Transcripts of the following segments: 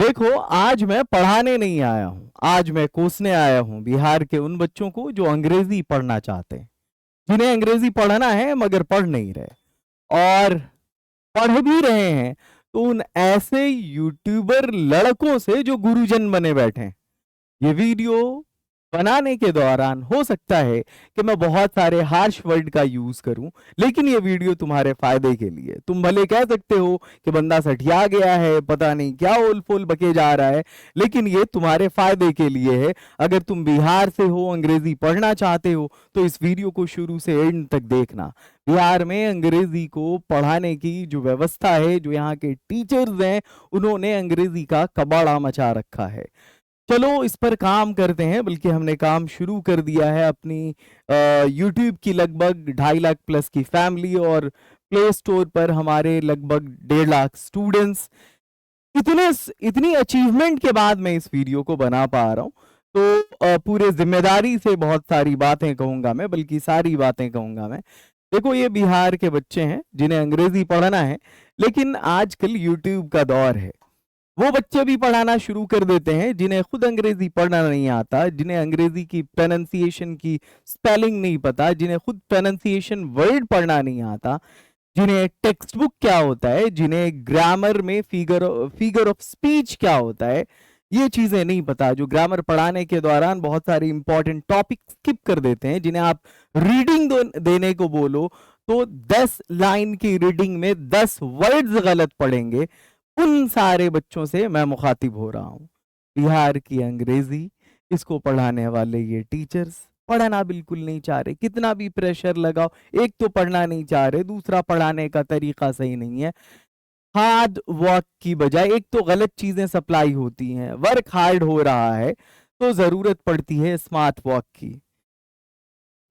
देखो, आज मैं पढ़ाने नहीं आया हूँ, आज मैं कोसने आया हूँ बिहार के उन बच्चों को जो अंग्रेजी पढ़ना चाहते हैं, जिन्हें अंग्रेजी पढ़ना है मगर पढ़ नहीं रहे, और पढ़ भी रहे हैं तो उन ऐसे यूट्यूबर लड़कों से जो गुरुजन बने बैठे हैं। ये वीडियो बनाने के दौरान हो सकता है कि मैं बहुत सारे हार्श वर्ड का यूज करूं, लेकिन ये वीडियो तुम्हारे फायदे के लिए। तुम भले कह सकते हो कि बंदा सठिया गया है, पता नहीं क्या ओल फोल बके जा रहा है, लेकिन ये तुम्हारे फायदे के लिए है। अगर तुम बिहार से हो, अंग्रेजी पढ़ना चाहते हो, तो इस वीडियो को शुरू से एंड तक देखना। बिहार में अंग्रेजी को पढ़ाने की जो व्यवस्था है, जो यहाँ के टीचर्स हैं, उन्होंने अंग्रेजी का कबाड़ा मचा रखा है। चलो इस पर काम करते हैं, बल्कि हमने काम शुरू कर दिया है। अपनी यूट्यूब की लगभग 2.5 लाख प्लस की फैमिली और प्ले स्टोर पर हमारे लगभग 1.5 लाख स्टूडेंट्स, इतने इतनी अचीवमेंट के बाद मैं इस वीडियो को बना पा रहा हूँ। तो पूरे जिम्मेदारी से बहुत सारी बातें कहूंगा मैं, बल्कि सारी बातें कहूंगा मैं। देखो, ये बिहार के बच्चे हैं जिन्हें अंग्रेजी पढ़ना है, लेकिन आजकल यूट्यूब का दौर है। वो बच्चे भी पढ़ाना शुरू कर देते हैं जिन्हें खुद अंग्रेजी पढ़ना नहीं आता, जिन्हें अंग्रेजी की प्रोनाउंसिएशन की स्पेलिंग नहीं पता, जिन्हें खुद प्रोनाउंसिएशन वर्ड पढ़ना नहीं आता, जिन्हें टेक्स्ट बुक क्या होता है, जिन्हें ग्रामर में फिगर ऑफ स्पीच क्या होता है, ये चीजें नहीं पता। जो ग्रामर पढ़ाने के दौरान बहुत सारे इंपॉर्टेंट टॉपिक स्किप कर देते हैं, जिन्हें आप रीडिंग देने को बोलो तो 10 लाइन की रीडिंग में 10 वर्ड्स गलत पढ़ेंगे। उन सारे बच्चों से मैं मुखातिब हो रहा हूँ। बिहार की अंग्रेजी, इसको पढ़ाने वाले ये टीचर्स पढ़ाना बिल्कुल नहीं चाह रहे, कितना भी प्रेशर लगाओ। एक तो पढ़ना नहीं चाह रहे, दूसरा पढ़ाने का तरीका सही नहीं है। हार्ड वर्क की बजाय एक तो गलत चीजें सप्लाई होती हैं, वर्क हार्ड हो रहा है, तो जरूरत पड़ती है स्मार्ट वर्क की।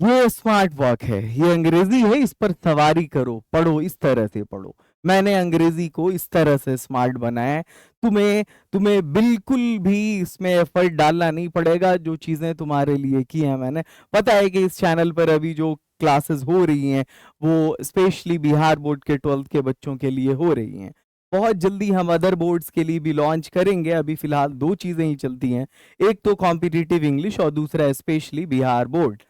ये स्मार्ट वर्क है, ये अंग्रेजी है, इस पर सवारी करो, पढ़ो, इस तरह से पढ़ो। मैंने अंग्रेजी को इस तरह से स्मार्ट बनाया है। तुम्हें तुम्हें बिल्कुल भी इसमें एफर्ट डालना नहीं पड़ेगा। जो चीजें तुम्हारे लिए की हैं मैंने, पता है कि इस चैनल पर अभी जो क्लासेस हो रही हैं वो स्पेशली बिहार बोर्ड के 12th के बच्चों के लिए हो रही हैं। बहुत जल्दी हम अदर बोर्ड्स के लिए भी लॉन्च करेंगे। अभी फिलहाल दो चीजें ही चलती हैं, एक तो कॉम्पिटिटिव इंग्लिश और दूसरा स्पेशली बिहार बोर्ड।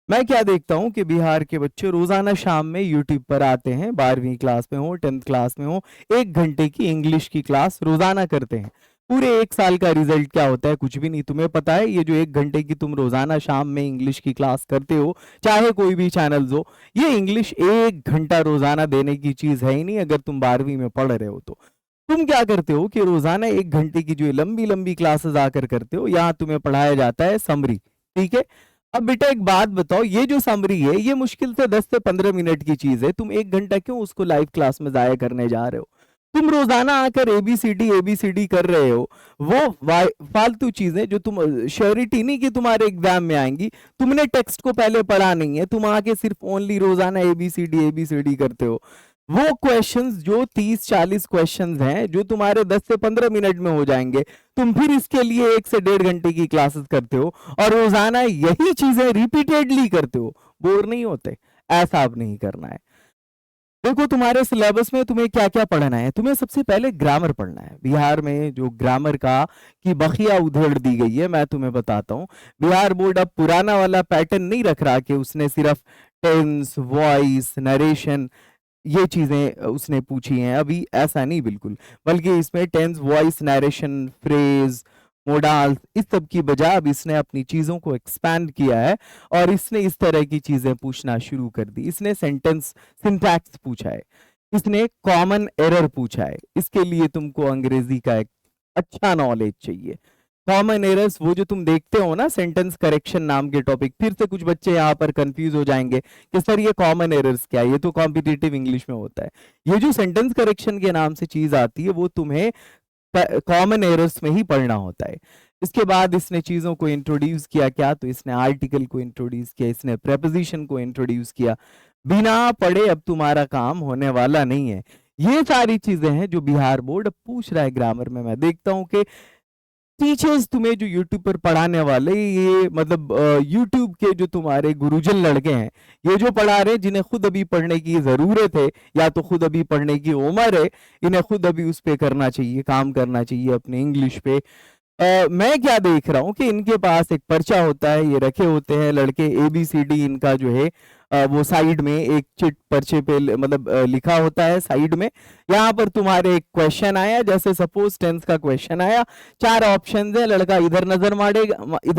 मैं क्या देखता हूँ कि बिहार के बच्चे रोजाना शाम में यूट्यूब पर आते हैं, 12वीं क्लास में हो, 10th क्लास में हो, 1 घंटे की इंग्लिश की क्लास रोजाना करते हैं। पूरे 1 साल का रिजल्ट क्या होता है? कुछ भी नहीं। तुम्हें पता है, ये जो 1 घंटे की तुम रोजाना शाम में इंग्लिश की क्लास करते हो, चाहे कोई भी चैनल हो, ये इंग्लिश 1 घंटा रोजाना देने की चीज है ही नहीं। अगर तुम 12वीं में पढ़ रहे हो तो तुम क्या करते हो कि रोजाना 1 घंटे की जो लंबी लंबी क्लासेस आकर करते हो, यहाँ तुम्हें पढ़ाया जाता है समरी। ठीक है। अब बेटा एक बात बताओ, ये जो समरी है ये मुश्किल से 10 से 15 मिनट की चीज है। तुम 1 घंटा क्यों उसको लाइव क्लास में जाया करने जा रहे हो? तुम रोजाना आकर एबीसीडी कर रहे हो, वो फालतू चीजें जो तुम श्योरिटी नहीं कि तुम्हारे एग्जाम में आएंगी। तुमने टेक्स्ट को पहले पढ़ा नहीं है, तुम आके सिर्फ ओनली रोजाना एबीसीडी करते हो। वो क्वेश्चंस जो 30-40 क्वेश्चंस हैं, जो तुम्हारे 10 से 15 मिनट में हो जाएंगे, तुम फिर इसके लिए 1 से 1.5 घंटे की क्लासेस करते हो और रोजाना यही चीजें रिपीटेडली करते हो। बोर नहीं होते? ऐसा अब नहीं करना है। देखो, तुम्हारे सिलेबस में तुम्हें क्या क्या पढ़ना है। तुम्हें सबसे पहले ग्रामर पढ़ना है। बिहार में जो ग्रामर का की बखिया उधेड़ दी गई है, मैं तुम्हें बताता हूँ। बिहार बोर्ड अब पुराना वाला पैटर्न नहीं रख रहा कि उसने सिर्फ टेंस, वॉइस, नरेशन, ये चीजें उसने पूछी हैं। अभी ऐसा नहीं बिल्कुल, बल्कि इसमें tense, voice, narration, phrase, modals, इस सब की बजाय अब इसने अपनी चीजों को एक्सपैंड किया है और इसने इस तरह की चीजें पूछना शुरू कर दी। इसने सेंटेंस सिंटैक्स पूछा है, इसने कॉमन एरर पूछा है। इसके लिए तुमको अंग्रेजी का एक अच्छा नॉलेज चाहिए। कॉमन एरर्स वो जो तुम देखते हो ना, सेंटेंस करेक्शन नाम के टॉपिक, फिर से कुछ बच्चे यहाँ पर कंफ्यूज हो जाएंगे कि सर ये कॉमन एरर्स क्या है, ये तो कॉम्पिटिटिव इंग्लिश में होता है। ये जो सेंटेंस करेक्शन के नाम से चीज आती है, वो तुम्हें कॉमन एरर्स में ही पढ़ना होता है। इसके बाद इसने चीजों को इंट्रोड्यूस किया क्या? तो इसने आर्टिकल को इंट्रोड्यूस किया, इसने प्रेपोजिशन को इंट्रोड्यूस किया। बिना पढ़े अब तुम्हारा काम होने वाला नहीं है। ये सारी चीजें हैं जो बिहार बोर्ड अब पूछ रहा है ग्रामर में। मैं देखता हूं कि टीचर्स तुम्हें जो यूट्यूब पर पढ़ाने वाले, ये मतलब यूट्यूब के जो तुम्हारे गुरुजन लड़के हैं, ये जो पढ़ा रहे हैं, जिन्हें खुद अभी पढ़ने की जरूरत है या तो खुद अभी पढ़ने की उम्र है, इन्हें खुद अभी उस पे करना चाहिए, काम करना चाहिए अपने इंग्लिश पे। मैं क्या देख रहा हूँ कि इनके पास एक पर्चा होता है, ये रखे होते हैं लड़के, ABCD इनका जो है वो साइड में एक चिट पर्चे पे मतलब लिखा होता है साइड में। यहाँ पर तुम्हारे एक क्वेश्चन आया, जैसे सपोज टेंस का क्वेश्चन आया, 4 ऑप्शन है, लड़का इधर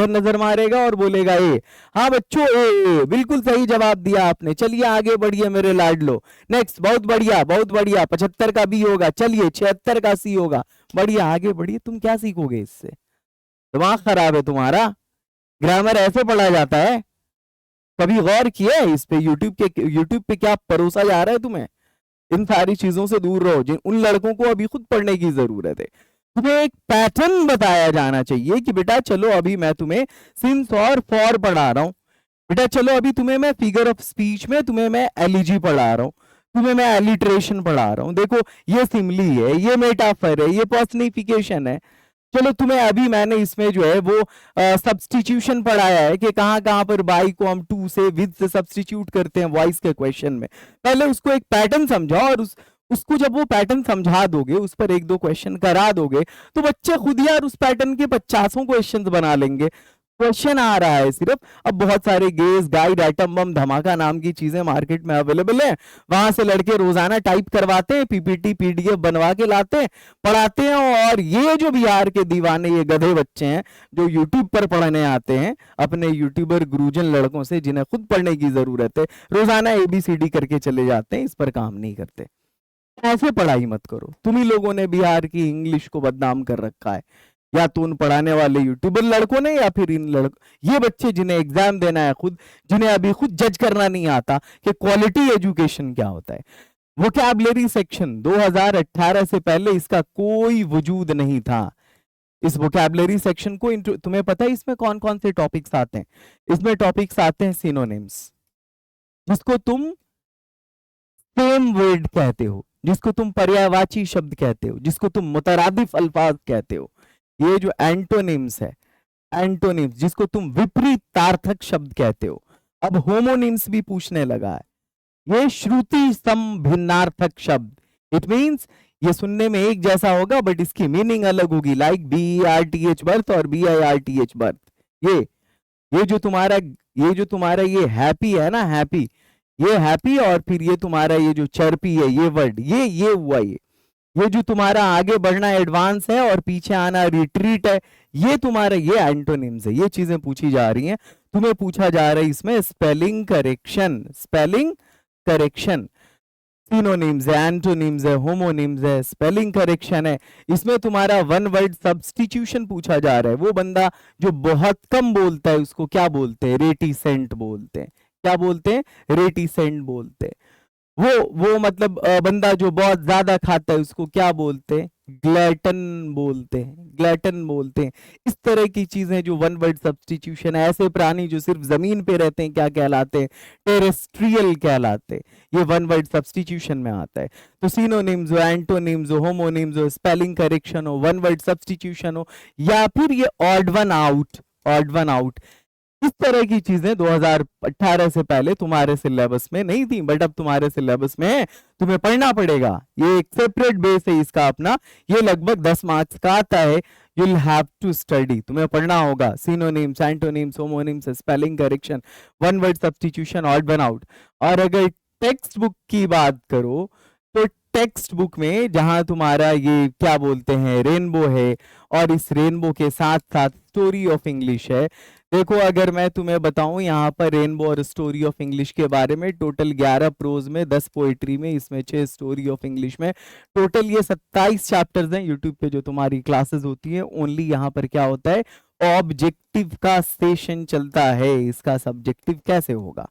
नजर मारेगा और बोलेगा ए। हाँ बच्चों, ए बिल्कुल सही जवाब दिया आपने, चलिए आगे बढ़िए मेरे लाडलो। नेक्स्ट, बहुत बढ़िया बहुत बढ़िया, 75 का बी होगा, चलिए 76 का सी होगा, बढ़िया आगे बढ़िए। तुम क्या सीखोगे इससे? दिमाग खराब है तुम्हारा? ग्रामर ऐसे पढ़ा जाता है? कभी गौर किया है इस पे? यूट्यूब पे क्या परोसा जा रहा है तुम्हें? इन सारी चीजों से दूर रहो, जिन उन लड़कों को अभी खुद पढ़ने की जरूरत है। तुम्हें एक पैटर्न बताया जाना चाहिए कि बेटा चलो अभी मैं तुम्हें सिंस और फॉर पढ़ा रहा हूं, बेटा चलो अभी तुम्हें मैं फिगर ऑफ स्पीच में तुम्हें मैं एलिजी पढ़ा रहा हूं, तुम्हें मैं एलिट्रेशन पढ़ा रहा हूं, देखो ये सिमली है, ये मेटाफर है, ये पर्सनिफिकेशन है। चलो तुम्हें अभी मैंने इसमें जो है वो सब्स्टिट्यूशन पढ़ाया है कि कहां कहां पर बाई को हम टू से विद से सब्स्टिट्यूट करते हैं वॉइस के क्वेश्चन में। पहले उसको एक पैटर्न समझाओ, और उसको जब वो पैटर्न समझा दोगे, उस पर 1-2 क्वेश्चन करा दोगे, तो बच्चे खुद यार उस पैटर्न के 50 क्वेश्चन बना लेंगे। क्वेश्चन आ रहा है सिर्फ, अब बहुत सारे गेस गाइड एटम बम धमाका नाम की चीजें मार्केट में अवेलेबल है, वहां से लड़के रोजाना टाइप करवाते हैं, PPT PDF बनवा के लाते हैं, पढ़ाते हैं। और ये जो बिहार के दीवाने, ये गधे बच्चे हैं जो यूट्यूब पर पढ़ने आते हैं अपने यूट्यूबर गुरुजन लड़कों से, जिन्हें खुद पढ़ने की जरूरत है, रोजाना ABCD करके चले जाते हैं, इस पर काम नहीं करते। ऐसे पढ़ाई मत करो। तुम ही लोगों ने बिहार की इंग्लिश को बदनाम कर रखा है, या तो उन पढ़ाने वाले यूट्यूबर लड़कों ने, या फिर इन ये बच्चे जिन्हें एग्जाम देना है खुद, जिन्हें अभी खुद जज करना नहीं आता कि क्वालिटी एजुकेशन क्या होता है। वोकैबुलरी सेक्शन 2018 से पहले इसका कोई वजूद नहीं था। इस वोकैबुलरी सेक्शन को तुम्हें पता है इसमें कौन कौन से टॉपिक्स आते हैं? इसमें टॉपिक्स आते हैं सिनोनिम्स, जिसको तुम सेम वर्ड कहते हो, जिसको तुम पर्यायवाची शब्द कहते हो, जिसको तुम मुतरादिफ अल्फाज कहते हो। ये जो एंटोनिम्स है, एंटोनिम्स जिसको तुम विपरीतार्थक शब्द कहते हो। अब होमोनिम्स भी पूछने लगा है, ये श्रुति समभिन्नार्थक शब्द। इट मींस ये सुनने में एक जैसा होगा बट इसकी मीनिंग अलग होगी, लाइक BERTH बर्थ और BIRTH बर्थ। ये जो तुम्हारा ये हैप्पी है ना, हैप्पी, ये हैप्पी, और फिर ये तुम्हारा ये जो चर्पी है, ये वर्ड, ये हुआ ये जो तुम्हारा आगे बढ़ना एडवांस है और पीछे आना रिट्रीट है, ये तुम्हारा ये एंटोनिम्स है। ये चीजें पूछी जा रही हैं। तुम्हें पूछा जा रहा है इसमें spelling correction, spelling correction. Synonyms है, एंटोनिम्स है, होमोनिम्स है, स्पेलिंग करेक्शन है। इसमें तुम्हारा वन वर्ड सब्स्टिट्यूशन पूछा जा रहा है। वो बंदा जो बहुत कम बोलता है उसको क्या बोलते हैं? रेटिसेंट बोलते हैं। क्या बोलते हैं? रेटिसेंट बोलते हैं। वो मतलब बंदा जो बहुत ज्यादा खाता है उसको क्या बोलते हैं? ग्लैटन बोलते हैं, ग्लैटन बोलते हैं। इस तरह की चीजें जो वन वर्ड सब्स्टिट्यूशन है। ऐसे प्राणी जो सिर्फ जमीन पे रहते हैं क्या कहलाते हैं? टेरेस्ट्रियल कहलाते हैं। ये वन वर्ड सब्स्टिट्यूशन में आता है। तो सिनोनिम्स हो, एंटोनिम्स हो, होमोनिम्स हो, स्पेलिंग करेक्शन हो, वन वर्ड सब्स्टिट्यूशन हो, या फिर ये odd one out, odd one out, इस तरह की चीजें 2018 से पहले तुम्हारे सिलेबस में नहीं थी, बट अब तुम्हारे सिलेबस में है, तुम्हें पढ़ना पड़ेगा। ये एक सेपरेट बेस है इसका अपना, ये लगभग 10 मार्क्स का आता है। you'll have to study, तुम्हें पढ़ना होगा synonyms, antonyms, homonyms, spelling correction, one word substitution, odd one out. और अगर टेक्स्ट बुक की बात करो तो टेक्स्ट बुक में जहां तुम्हारा ये क्या बोलते हैं, रेनबो है, और इस रेनबो के साथ साथ स्टोरी ऑफ इंग्लिश है। देखो अगर मैं तुम्हें बताऊं यहाँ पर रेनबो और स्टोरी ऑफ इंग्लिश के बारे में, टोटल 11 प्रोज में, 10 पोएट्री में, इसमें 6 स्टोरी ऑफ इंग्लिश में, टोटल ये 27 चैप्टर्स हैं। यूट्यूब पे जो तुम्हारी क्लासेस होती है, ओनली यहाँ पर क्या होता है, ऑब्जेक्टिव का सेशन चलता है। इसका सब्जेक्टिव कैसे होगा?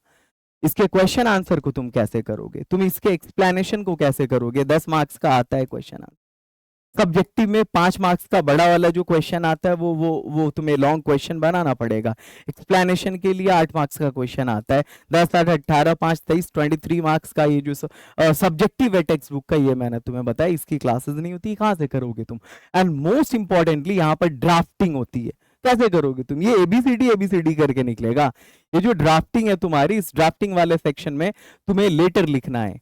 इसके क्वेश्चन आंसर को तुम कैसे करोगे? तुम इसके एक्सप्लेनेशन को कैसे करोगे? 10 मार्क्स का आता है क्वेश्चन आंसर। सब्जेक्टिव में 5 मार्क्स का बड़ा वाला जो क्वेश्चन आता है वो तुम्हें लॉन्ग क्वेश्चन बनाना पड़ेगा। एक्सप्लेनेशन के लिए 8 मार्क्स का क्वेश्चन आता है। 10 8 18 5 23 23 मार्क्स का ये जो सब्जेक्टिव है टेक्स्ट बुक का, ये मैंने तुम्हें बताया, इसकी क्लासेस नहीं होती, कहाँ से करोगे तुम। एंड मोस्ट इंपॉर्टेंटली यहाँ पर ड्राफ्टिंग होती है। कैसे करोगे तुम, ये एबीसीडी करके निकलेगा। ये जो ड्राफ्टिंग है तुम्हारी, इस ड्राफ्टिंग वाले सेक्शन में तुम्हें लेटर लिखना है।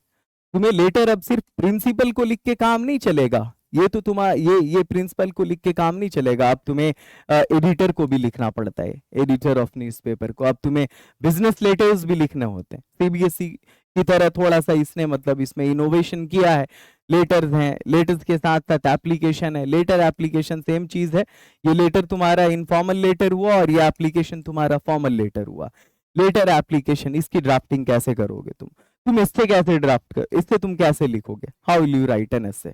तुम्हें लेटर अब सिर्फ प्रिंसिपल को लिख के काम नहीं चलेगा, ये तो तुम्हारा ये प्रिंसिपल को लिख के काम नहीं चलेगा। अब तुम्हें एडिटर को भी लिखना पड़ता है, एडिटर ऑफ न्यूज़पेपर को। अब तुम्हें बिजनेस लेटर्स भी लिखने होते हैं। सीबीएसई की तरह थोड़ा सा इसने मतलब इसमें इनोवेशन किया है। लेटर्स हैं, लेटर्स के साथ साथ एप्लीकेशन है। लेटर एप्लीकेशन सेम चीज है। ये लेटर तुम्हारा इनफॉर्मल लेटर हुआ और ये एप्लीकेशन तुम्हारा फॉर्मल लेटर हुआ। लेटर एप्लीकेशन, इसकी ड्राफ्टिंग कैसे करोगे तुम इससे कैसे ड्राफ्ट कर, इससे तुम कैसे लिखोगे, how will you right an essay,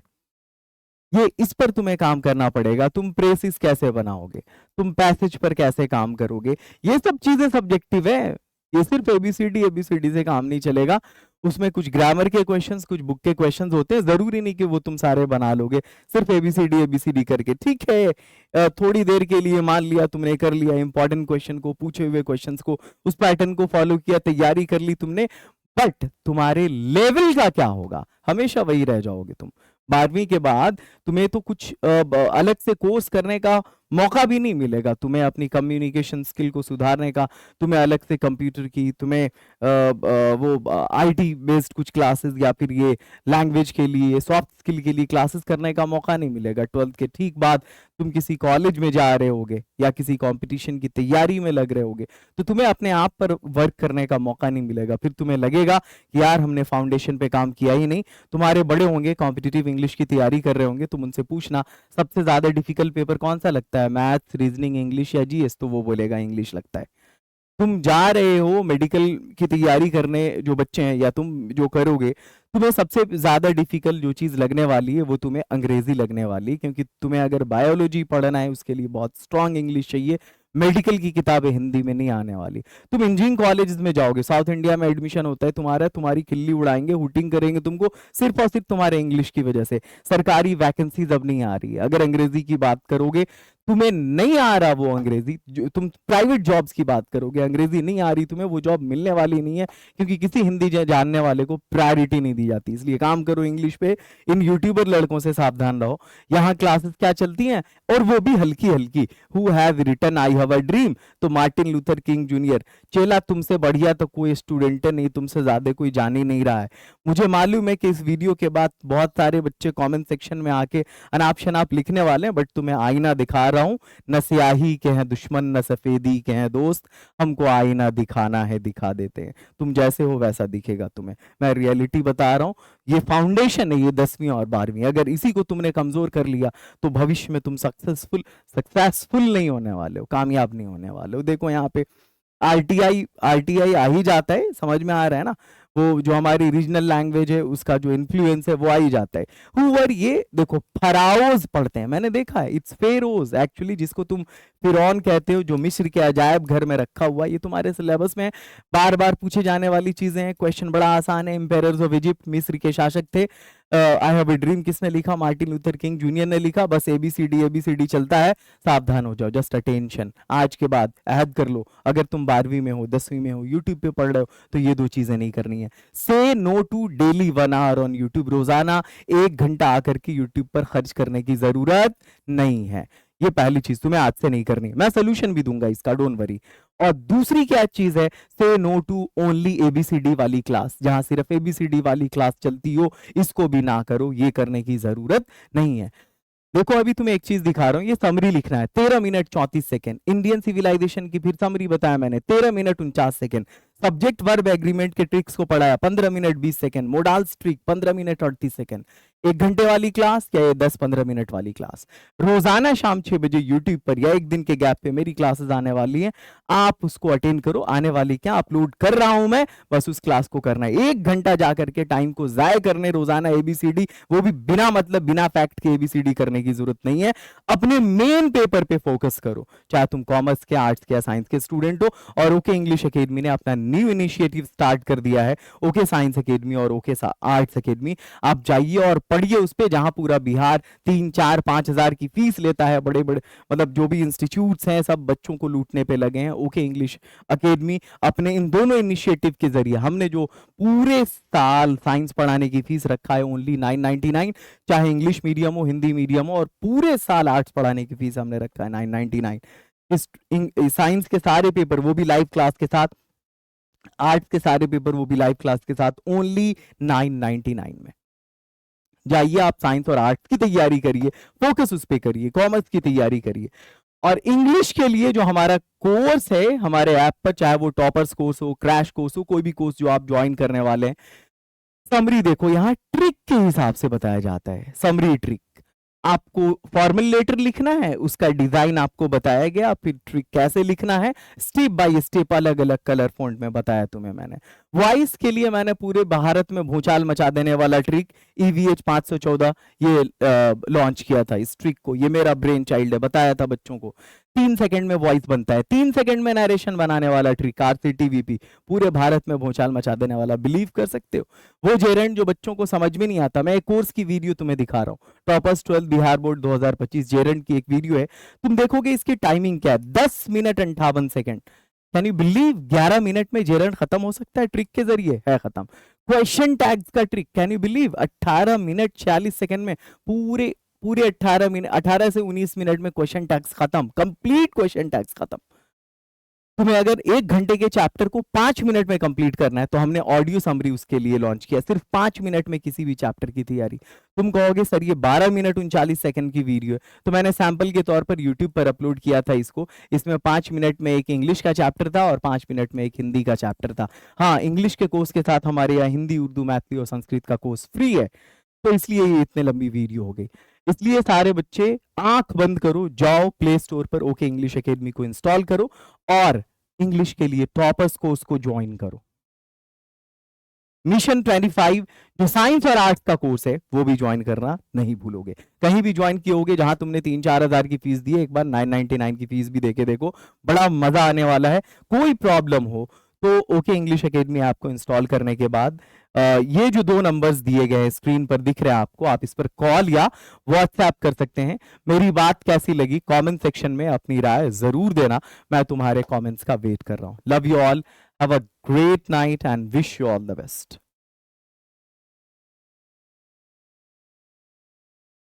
ये इस पर तुम्हें काम करना पड़ेगा। तुम प्रेसिस कैसे बनाओगे, तुम पैसेज पर कैसे काम करोगे, ये सब चीजें सब्जेक्टिव है। ये सिर्फ एबीसीडी से काम नहीं चलेगा। उसमें कुछ ग्रामर के क्वेश्चंस, कुछ बुक के क्वेश्चंस होते हैं, जरूरी नहीं कि वो तुम सारे बना लोगे सिर्फ एबीसीडी करके। ठीक है, थोड़ी देर के लिए मान लिया तुमने कर लिया, इंपॉर्टेंट क्वेश्चन को, पूछे हुए क्वेश्चंस को, उस पैटर्न को फॉलो किया, तैयारी कर ली तुमने, बट तुम्हारे लेवल का क्या होगा, हमेशा वही रह जाओगे तुम। 12वीं के बाद तुम्हें तो कुछ अलग से कोर्स करने का मौका भी नहीं मिलेगा। तुम्हें अपनी कम्युनिकेशन स्किल को सुधारने का, तुम्हें अलग से कंप्यूटर की, तुम्हें वो आईटी बेस्ड कुछ क्लासेस या फिर ये लैंग्वेज के लिए, सॉफ्ट स्किल के लिए क्लासेस करने का मौका नहीं मिलेगा। 12th के ठीक बाद तुम किसी कॉलेज में जा रहे होगे या किसी कंपटीशन की तैयारी में लग रहे होगे, तो तुम्हें अपने आप पर वर्क करने का मौका नहीं मिलेगा। फिर तुम्हें लगेगा कि यार हमने फाउंडेशन पे काम किया ही नहीं। तुम्हारे बड़े होंगे, कॉम्पिटिटिव इंग्लिश की तैयारी कर रहे होंगे, तुम उनसे पूछना सबसे ज्यादा डिफिकल्ट पेपर कौन सा लगता है, मैथ्स, रीजनिंग, इंग्लिश या जीएस, तो वो बोलेगा इंग्लिश लगता है। तुम जा रहे हो मेडिकल की तैयारी करने, जो बच्चे हैं या तुम जो करोगे, तुम्हें सबसे ज्यादा डिफिकल्ट जो चीज लगने वाली है वो तुम्हें अंग्रेजी लगने वाली है, क्योंकि तुम्हें अगर बायोलॉजी पढ़ना है उसके लिए बहुत स्ट्रांग इंग्लिश चाहिए। मेडिकल की किताबें हिंदी में नहीं आने वाली। तुम इंजीनियरिंग कॉलेज में जाओगे, साउथ इंडिया में एडमिशन होता है तुम्हारा, तुम्हारी किल्ली उड़ाएंगे, हुटिंग करेंगे तुमको, सिर्फ और सिर्फ तुम्हारे इंग्लिश की वजह से। सरकारी वैकेंसीज अब नहीं आ रही है। अगर अंग्रेजी की बात करोगे, तुम्हें नहीं आ रहा वो अंग्रेजी, जो तुम प्राइवेट जॉब्स की बात करोगे, अंग्रेजी नहीं आ रही तुम्हें, वो जॉब मिलने वाली नहीं है, क्योंकि किसी हिंदी जानने वाले को प्रायोरिटी नहीं दी जाती। इसलिए काम करो इंग्लिश पे। इन यूट्यूबर लड़कों से सावधान रहो। यहाँ क्लासेस क्या चलती हैं, और वो भी हल्की हल्की। Who have written I have a dream, तो मार्टिन लूथर किंग जूनियर। चेला तुमसे बढ़िया तो कोई स्टूडेंट नहीं, तुमसे ज्यादा कोई जान ही नहीं रहा है। मुझे मालूम है कि इस वीडियो के बाद बहुत सारे बच्चे कमेंट सेक्शन में आके अनाप शनाप लिखने वाले हैं, बट तुम्हें आईना दिखा रहा हूं। न स्याही के हैं दुश्मन, न सफेदी के हैं दोस्त, हमको आईना दिखाना है, दिखा देते हैं। तुम जैसे हो वैसा दिखेगा तुम्हें, मैं रियलिटी बता रहा हूं। ये फाउंडेशन है, ये 10वीं और 12वीं। अगर इसी को तुमने कमजोर कर लिया तो भविष्य में तुम सक्सेसफुल नहीं होने वाले हो, कामयाब नहीं होने वाले हो। देखो यहाँ पे आरटीआई आ ही जाता है, समझ में आ रहा है ना। वो जो हमारी रीजनल लैंग्वेज है उसका जो इन्फ्लुएंस है वो आ ही जाता है। हुवर, ये देखो फराओज पढ़ते हैं, मैंने देखा है। इट्स फेरोज एक्चुअली, जिसको तुम फिरौन कहते हो, जो मिस्र के अजायब घर में रखा हुआ। ये तुम्हारे सिलेबस में बार बार पूछे जाने वाली चीजें हैं। क्वेश्चन बड़ा आसान है। एम्पायर्स ऑफ इजिप्ट, मिस्र के शासक थे। आई हैव अ ड्रीम किसने लिखा, मार्टिन लूथर किंग जूनियर ने लिखा। बस एबीसीडी चलता है, सावधान हो जाओ, जस्ट अटेंशन। आज के बाद अहद कर लो, अगर तुम 12वीं में हो, 10वीं में हो, यूट्यूब पे पढ़ रहे हो, तो ये दो चीजें नहीं करनी है। Say no to daily 1 hour on YouTube, रोजाना 1 घंटा आकर के यूट्यूब पर खर्च करने की जरूरत नहीं है। ये पहली चीज तुम्हें आज से नहीं करनी। मैं सोल्यूशन भी दूंगा इसका, डोंट वरी। और दूसरी क्या चीज है, say no to only ABCD वाली क्लास, जहां सिर्फ एबीसीडी वाली क्लास चलती हो, इसको भी ना करो। ये करने की जरूरत नहीं है। देखो अभी तुम्हें एक चीज दिखा रहा हूं, ये समरी लिखना है। 13 मिनट 34 सेकंड। इंडियन सिविलाइजेशन की फिर समरी बताया मैंने, 13 minute 49 second. Subject verb agreement के ट्रिक्स को पढ़ाया, 15 minute 20 second. Modal trick 15 minute 38 second. 1 घंटे वाली क्लास या ये 10-15 मिनट वाली क्लास। रोजाना शाम 6 बजे यूट्यूब पर या 1 दिन के गैप पे मेरी क्लासेस आने वाली हैं, आप उसको अटेंड करो। आने वाली क्या अपलोड कर रहा हूं मैं, बस उस क्लास को करना है। 1 घंटा जाकर के टाइम को जाय करने रोजाना एबीसीडी, वो भी बिना मतलब बिना फैक्ट के एबीसीडी करने की जरूरत नहीं है। अपने मेन पेपर पे फोकस करो, चाहे तुम कॉमर्स के, आर्ट्स के या साइंस के स्टूडेंट हो। और ओके इंग्लिश एकेडमी ने अपना न्यू इनिशिएटिव स्टार्ट कर दिया है, ओके साइंस एकेडमी और ओके आर्ट्स एकेडमी। आप जाइए और पढ़िए उस पे, जहां पूरा बिहार 3-4-5 हज़ार की फीस लेता है। बड़े बड़े मतलब जो भी इंस्टीट्यूट्स हैं सब बच्चों को लूटने पे लगे हैं। ओके इंग्लिश एकेडमी अपने इन दोनों इनिशिएटिव के जरिए, हमने जो पूरे साल साइंस पढ़ाने की फीस रखा है ओनली 999, चाहे इंग्लिश मीडियम हो हिंदी मीडियम हो, और पूरे साल आर्ट्स पढ़ाने की फीस हमने रखा है 999। इस साइंस के सारे पेपर वो भी लाइव क्लास के साथ, आर्ट्स के सारे पेपर वो भी लाइव क्लास के साथ, ओनली 999 में। जाइए आप साइंस और आर्ट्स की तैयारी करिए, फोकस उस पे करिए, कॉमर्स की तैयारी करिए। और इंग्लिश के लिए जो हमारा कोर्स है हमारे ऐप पर, चाहे वो टॉपर्स कोर्स हो, क्रैश कोर्स हो, कोई भी कोर्स जो आप ज्वाइन करने वाले हैं, समरी देखो यहाँ ट्रिक के हिसाब से बताया जाता है। समरी ट्रिक, आपको फॉर्मल लेटर लिखना है, उसका डिजाइन आपको बताया गया, फिर ट्रिक कैसे लिखना है स्टेप बाय स्टेप, अलग अलग कलर फॉन्ट में बताया तुम्हें मैंने। वॉइस के लिए मैंने पूरे भारत में भूचाल मचा देने वाला ट्रिक EVH 514 ये लॉन्च किया था। इस ट्रिक को, ये मेरा ब्रेन चाइल्ड है, बताया था बच्चों को। 3 सेकंड में वॉइस बनता है, 3 सेकंड में नरेशन बनाने वाला ट्रिक, RCTVP, पूरे भारत में भूचाल मचा देने वाला। बिलीव कर सकते हो? वो जेरेंट जो बच्चों को समझ में नहीं आता, मैं एक कोर्स की वीडियो तुम्हें दिखा रहा हूँ, टॉपर्स 12 बिहार बोर्ड 2025 जेरेंट की एक वीडियो है, तुम देखोगे इसकी टाइमिंग क्या है, 10 minute 58 second. Can you believe 11 minute में जेरेंट खत्म हो सकता है ट्रिक के जरिए? है खत्म। क्वेश्चन टैग्स का trick, can you believe 18 minute 46 second में पूरे पूरे 18 से 19 मिनट में क्वेश्चन टैग्स खत्म, कंप्लीट क्वेश्चन टैग्स खत्म। तुम्हें अगर 1 घंटे के चैप्टर को 5 मिनट में कंप्लीट करना है तो हमने ऑडियो समरी उसके लिए लॉन्च किया, सिर्फ 5 मिनट में किसी भी चैप्टर की तैयारी। तुम कहोगे सर ये 12 मिनट 39 सेकंड की वीडियो है, तो मैंने सैंपल के तौर पर यूट्यूब पर अपलोड किया था इसको। इसमें 5 मिनट में एक इंग्लिश का चैप्टर था और 5 मिनट में एक हिंदी का चैप्टर था। हाँ, इंग्लिश के कोर्स के साथ हमारे यहाँ हिंदी, उर्दू, मैथिली और संस्कृत का कोर्स फ्री है, तो इसलिए ये इतने लंबी वीडियो हो गई। इसलिए सारे बच्चे आंख बंद करो, जाओ प्ले स्टोर पर ओके इंग्लिश एकेडमी को इंस्टॉल करो और इंग्लिश के लिए टॉपर्स कोर्स को ज्वाइन करो। मिशन 25 जो साइंस और आर्ट्स का कोर्स है वो भी ज्वाइन करना नहीं भूलोगे। कहीं भी ज्वाइन किए होगे जहां तुमने 3-4 हजार की फीस दी है, एक बार 999 की फीस भी देके देखो, बड़ा मजा आने वाला है। कोई प्रॉब्लम हो तो ओके इंग्लिश एकेडमी ऐप को इंस्टॉल करने के बाद ये जो 2 नंबर्स दिए गए हैं स्क्रीन पर दिख रहे हैं आपको, आप इस पर कॉल या व्हाट्सएप कर सकते हैं। मेरी बात कैसी लगी कमेंट सेक्शन में अपनी राय जरूर देना, मैं तुम्हारे कमेंट्स का वेट कर रहा हूं। Love you all, have a great night and wish you all the best.